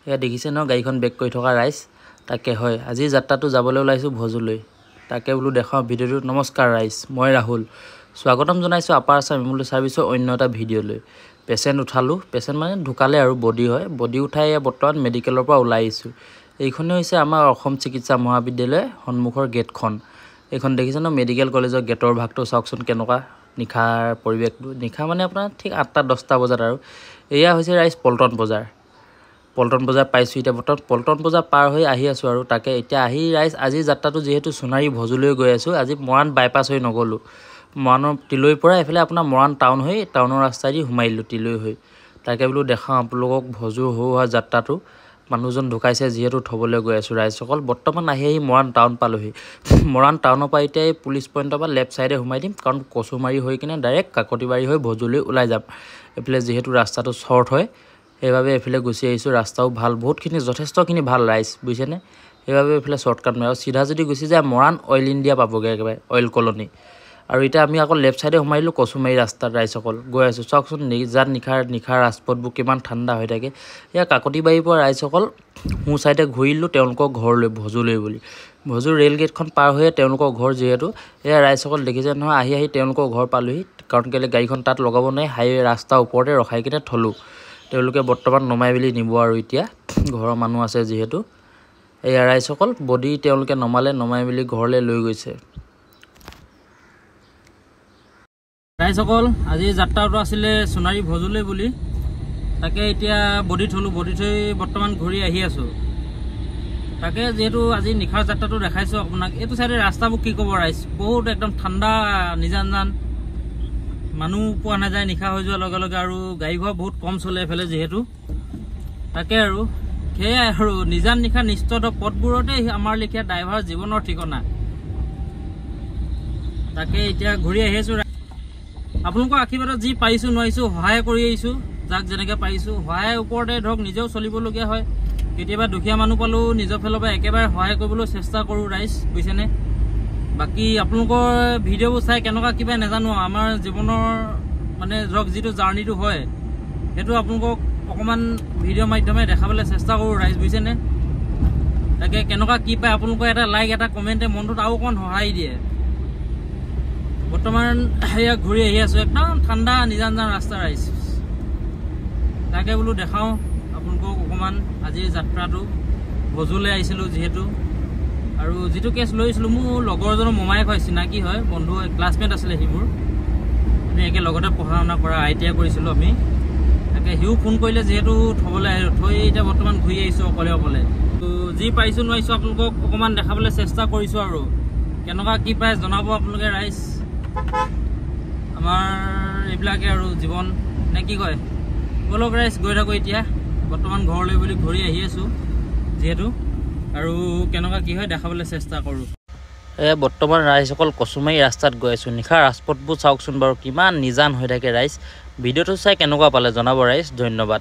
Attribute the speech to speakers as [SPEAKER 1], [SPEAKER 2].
[SPEAKER 1] এয়া দেখিছে ন গাড়ীখন বেক কৰি থকা ৰাইজ তাকে হয় আজি যাত্ৰাটো যাবলৈ ওলাইছো ভজুলৈ তাকে বোলো দেখাও ভিডিঅ'টো নমস্কাৰ ৰাইজ মই ৰাহুল স্বাগতম জনাইছো আপাৰ আছাম ইমুলেট সাৰ্ভিসৰ অন্য এটা ভিডিঅ'লৈ পেশেন্ট উঠালো পেশেন্ট মানে ঢুকালে আৰু বডি হয় বডি উঠাই বৰ্তমান মেডিকেলৰ পৰা ওলাই আহিছো এইখনে হৈছে আমাৰ অসম চিকিৎসা মহাবিদ্যালয় সন্মুখৰ গেটখন এইখন দেখিছে ন মেডিকেল কলেজৰ গেটৰ ভাগটো চাওকচোন কেনেকুৱা নিখাৰ পৰিৱেশটো নিখা মানে আপোনাৰ ঠিক 8টা 10টা বজাত আৰু এয়া হৈছে ৰাইজ পল্টন বজাৰ পাইছো এটা বৰ্তমান পল্টন বজাৰ পাৰ হৈ আহি আছো আৰু তাকে এতিয়া আহি ৰাইজ আজি যাত্ৰাটো যেহেতু সোণাৰী ভজুলৈ গৈ আছো আজি মৰাণ বাইপাছ হৈ নগলো মৰাণৰ তিলৈ পৰা এফালে আপোনাৰ মৰাণ টাউন হৈ টাউনৰ ৰাস্তাইদি সোমাইলো তিলৈ হৈ তাকে বোলো দেখাও আপোনালোকক ভজুৰ হোৱা যাত্ৰাটো মানুহজন ঢুকাইছে যেহেতু থবলৈ গৈ আছো ৰাইজসকল বৰ্তমান আহি মৰাণ টাউন পালোহি মৰাণ টাউনৰ পৰা এতিয়া পুলিচ পইণ্টৰ পৰা লেফট সাইডে সোমাই দিম কাৰণ কচুমাৰী হৈ কিনে ডাইৰেক্ট কাকতিবাৰী হৈ ভজুলৈ ওলাই যাম এফালে যেহেতু ৰাস্তাটো শৰ্ট হয় এইভাবে এফালে গুছি আহিছো ৰাস্তাও ভাল বহুতখিনি যথেষ্টখিনি ভাল ৰাইজ বুজিছেনে এইভাবে এফালে শৰ্টকাট মাৰ সিধা যদি গুছি যায় মৰাণ অইল ইণ্ডিয়া পাবগে একেবাৰে অইল কলনী আৰু এটা আমি আকৌ লেফট সাইডে সোমাইলো কচুমাৰী ৰাস্তাত ৰাইজসকল গৈ আছো চাওকচোন নিজাত নিখাৰ ৰাজপথবোৰ কিমান ঠাণ্ডা হৈ থাকে এয়া কাকতিবাৰীৰ পৰা ৰাইজসকল হু সাইডে ঘূৰিলো তেওঁলোকৰ ঘৰলৈ ভজুলৈ বুলি ভজুৰ ৰেল গেটখন পাৰ হৈ তেওঁলোকৰ ঘৰ যেহেতু এয়া ৰাইজসকল দেখিছে নহয় আহি তেওঁলোকৰ ঘৰ পালোহি কাৰণ কেলে গাড়ীখন তাত লগাব নাই হাইৱে ৰাস্তা ওপৰতে ৰখাই কিনে থলো তেওঁলোকে বৰ্তমান নমাই বুলি নিব আৰু এতিয়া ঘৰৰ মানুহ আছে যেহেতু এই ৰাইজসকল বডি তেওঁলোকে নমাই বুলি ঘৰলৈ লৈ গৈছে ৰাইজসকল আজি যাত্ৰাটো আছিলে সোণাৰী ভজুলৈ বুলি তাকে এতিয়া বডি থলো বডি থৈ বৰ্তমান ঘূৰি আহি আছো তাকে যেহেতু আজি নিখাৰ যাত্ৰাটো দেখাইছো আপোনাক এইটো সাইডে ৰাস্তাবোৰ কি ক'ব ৰাইজ বহুত একদম ঠাণ্ডা নিজান মানুহ পোৱা নাযায় নিখা হৈ যোৱাৰ লগে লগে আৰু গাড়ী ঘৰ বহুত কম চলে এফালে যেহেতু তাকে আৰু সেয়াই আৰু নিজান নিখা নিষ্ঠত পথবোৰতে আমাৰ লিখিয়া ড্ৰাইভাৰ জীৱনৰ ঠিকনা তাকে এতিয়া ঘূৰি আহিছো আপোনালোকৰ আশীৰ্বাদত যি পাৰিছো নোৱাৰিছো সহায় কৰি আহিছো যাক যেনেকৈ পাৰিছো সহায়ৰ ওপৰতে ধৰক নিজেও চলিবলগীয়া হয় কেতিয়াবা দুখীয়া মানুহ পালো নিজৰ ফালৰ পৰা একেবাৰে সহায় কৰিবলৈ চেষ্টা কৰো ৰাইজ বুজিছেনে বাকি আপোনালোকৰ ভিডিঅ'বোৰ চাই কেনেকুৱা কিবা নাজানো আমাৰ জীৱনৰ মানে ধৰক যিটো জাৰ্নিটো হয় সেইটো আপোনালোকক অকমান ভিডিঅ' মাধ্যমে দেখাবলৈ চেষ্টা কৰো ৰাইজ বুজিছেনে তাকে কেনেকুৱা কি পায় আপোনালোকৰ এটা লাইক এটা কমেণ্টে মনটোত আৰু অকণ সহায় দিয়ে বৰ্তমান এয়া ঘূৰি আহি আছো একদম ঠাণ্ডা নিজান ৰাস্তা ৰাইজ তাকে বোলো দেখাও আপোনালোকক অকমান আজি যাত্ৰাটো ভজুলৈ আহিছিলো যেহেতু আৰু যেটো কেছ লৈছিলো মোৰ লগৰজনৰ মমায়েক হয় চিনাকি হয় বন্ধু ক্লাছমেট আছিলে হিবোৰ আমি একে লগতে পঢ়া শুনা কৰা আইটিআই কৰিছিলো আমি তাকে হিউ ফোন কৰিলে যেহেতু থবলৈ থৈ এতিয়া বৰ্তমান ঘূৰি আহিছো অকলে তো যি পাইছো নোৱাৰিছো আপোনালোকক অকমান দেখাবলৈ চেষ্টা কৰিছো আৰু কেনেকুৱা কি পায় জনাব আপোনালোকে ৰাইজ আমাৰ এইবিলাকে আৰু জীৱন নে কি কয় বলক ৰাইজ গৈ থাকো এতিয়া বৰ্তমান ঘৰলৈ বুলি ঘূৰি আহি আছো যেহেতু আৰু কেনেকুৱা কি হয় দেখাবলৈ চেষ্টা কৰো বৰ্তমান ৰাইজসকল কচুমাৰী ৰাস্তাত গৈ আছো নিখা ৰাজপথবোৰ চাওকচোন বাৰু কিমান নিজান হৈ থাকে ৰাইজ ভিডিঅ'টো চাই কেনেকুৱা পালে জনাব ৰাইজ ধন্যবাদ